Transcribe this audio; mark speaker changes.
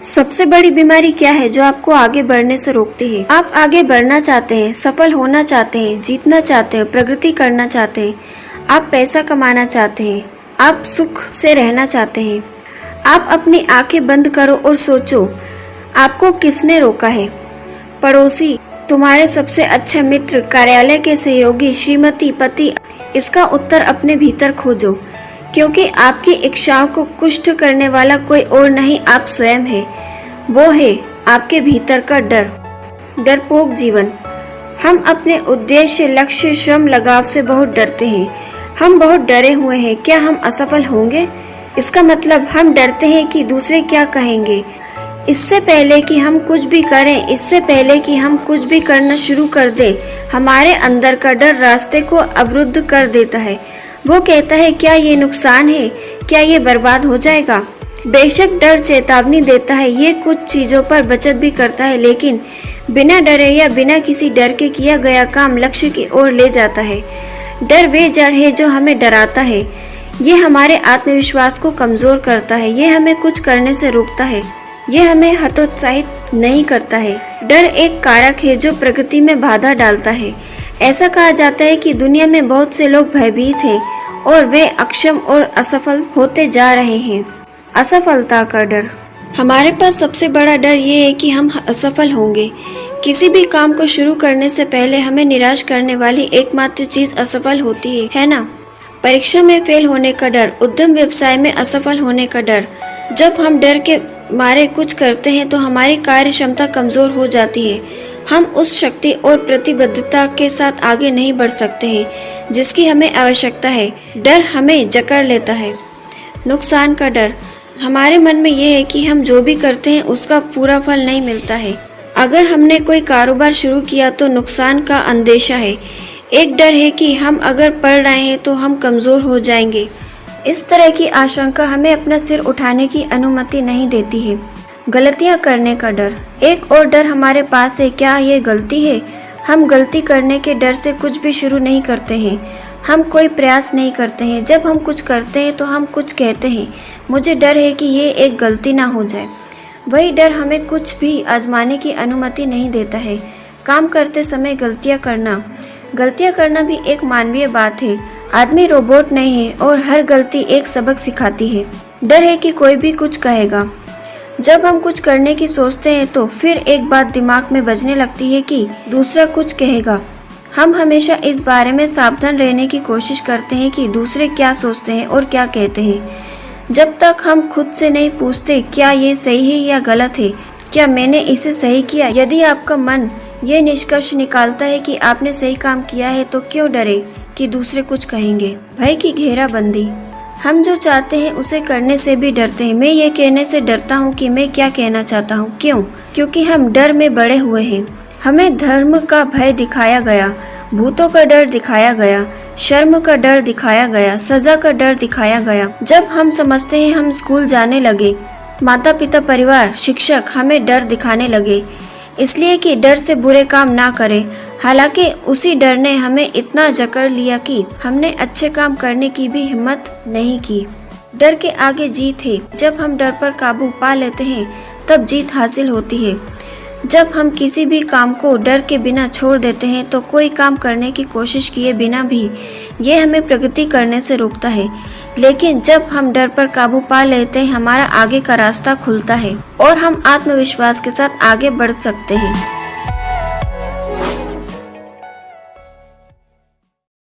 Speaker 1: सबसे बड़ी बीमारी क्या है जो आपको आगे बढ़ने से रोकती है? आप आगे बढ़ना चाहते हैं, सफल होना चाहते हैं, जीतना चाहते हैं, प्रगति करना चाहते हैं, आप पैसा कमाना चाहते हैं, आप सुख से रहना चाहते हैं। आप अपनी आंखें बंद करो और सोचो, आपको किसने रोका है? पड़ोसी, तुम्हारे सबसे अच्छे मित्र, कार्यालय के सहयोगी, श्रीमती, पति? इसका उत्तर अपने भीतर खोजो, क्योंकि आपकी इच्छाओं को कुष्ठ करने वाला कोई और नहीं, आप स्वयं है। वो है आपके भीतर का डर। डरपोक जीवन। हम अपने उद्देश्य, लक्ष्य, श्रम, लगाव से बहुत डरते हैं। हम बहुत डरे हुए हैं। क्या हम असफल होंगे? इसका मतलब हम डरते हैं कि दूसरे क्या कहेंगे। इससे पहले कि हम कुछ भी करें, इससे पहले कि हम कुछ भी करना शुरू कर दें, हमारे अंदर का डर रास्ते को अवरुद्ध कर देता है। वो कहता है, क्या ये नुकसान है? क्या ये बर्बाद हो जाएगा? बेशक डर चेतावनी देता है, ये कुछ चीजों पर बचत भी करता है, लेकिन बिना डरे या बिना किसी डर के किया गया काम लक्ष्य की ओर ले जाता है। डर वे जड़ है जो हमें डराता है। ये हमारे आत्मविश्वास को कमजोर करता है। ये हमें कुछ करने से रोकता है। ये हमें हतोत्साहित नहीं करता है। डर एक कारक है जो प्रगति में बाधा डालता है। ऐसा कहा जाता है कि दुनिया में बहुत से लोग भयभीत हैं और वे अक्षम और असफल होते जा रहे हैं। असफलता का डर। हमारे पास सबसे बड़ा डर ये है कि हम असफल होंगे। किसी भी काम को शुरू करने से पहले हमें निराश करने वाली एकमात्र चीज असफल होती है ना? परीक्षा में फेल होने का डर, उद्यम व्यवसाय में असफल होने का डर। जब हम डर के मारे कुछ करते हैं तो हमारी कार्य क्षमता कमजोर हो जाती है। हम उस शक्ति और प्रतिबद्धता के साथ आगे नहीं बढ़ सकते हैं जिसकी हमें आवश्यकता है। डर हमें जकड़ लेता है। नुकसान का डर। हमारे मन में यह है कि हम जो भी करते हैं उसका पूरा फल नहीं मिलता है। अगर हमने कोई कारोबार शुरू किया तो नुकसान का अंदेशा है। एक डर है कि हम अगर पढ़ रहे हैं तो हम कमजोर हो जाएंगे। इस तरह की आशंका हमें अपना सिर उठाने की अनुमति नहीं देती है। गलतियां करने का डर। एक और डर हमारे पास है, क्या ये गलती है? हम गलती करने के डर से कुछ भी शुरू नहीं करते हैं। हम कोई प्रयास नहीं करते हैं। जब हम कुछ करते हैं तो हम कुछ कहते हैं, मुझे डर है कि ये एक गलती ना हो जाए। वही डर हमें कुछ भी आजमाने की अनुमति नहीं देता है। काम करते समय गलतियां करना भी एक मानवीय बात है। आदमी रोबोट नहीं है और हर गलती एक सबक सिखाती है। डर है कि कोई भी कुछ कहेगा। जब हम कुछ करने की सोचते हैं तो फिर एक बात दिमाग में बजने लगती है कि दूसरा कुछ कहेगा। हम हमेशा इस बारे में सावधान रहने की कोशिश करते हैं कि दूसरे क्या सोचते हैं और क्या कहते हैं। जब तक हम खुद से नहीं पूछते, क्या ये सही है या गलत है, क्या मैंने इसे सही किया? यदि आपका मन ये निष्कर्ष निकालता है कि आपने सही काम किया है तो क्यों डरे कि दूसरे कुछ कहेंगे? भय की घेराबंदी। हम जो चाहते हैं उसे करने से भी डरते हैं। मैं ये कहने से डरता हूँ कि मैं क्या कहना चाहता हूँ। क्यों? क्योंकि हम डर में बड़े हुए हैं। हमें धर्म का भय दिखाया गया, भूतों का डर दिखाया गया, शर्म का डर दिखाया गया, सजा का डर दिखाया गया। जब हम समझते हैं हम स्कूल जाने लगे, माता पिता, परिवार, शिक्षक हमें डर दिखाने लगे, इसलिए कि डर से बुरे काम ना करें। हालांकि उसी डर ने हमें इतना जकड़ लिया कि हमने अच्छे काम करने की भी हिम्मत नहीं की। डर के आगे जीत है। जब हम डर पर काबू पा लेते हैं तब जीत हासिल होती है। जब हम किसी भी काम को डर के बिना छोड़ देते हैं तो कोई काम करने की कोशिश किए बिना भी ये हमें प्रगति करने से रोकता है। लेकिन जब हम डर पर काबू पा लेते हैं, हमारा आगे का रास्ता खुलता है और हम आत्मविश्वास के साथ आगे बढ़ सकते हैं।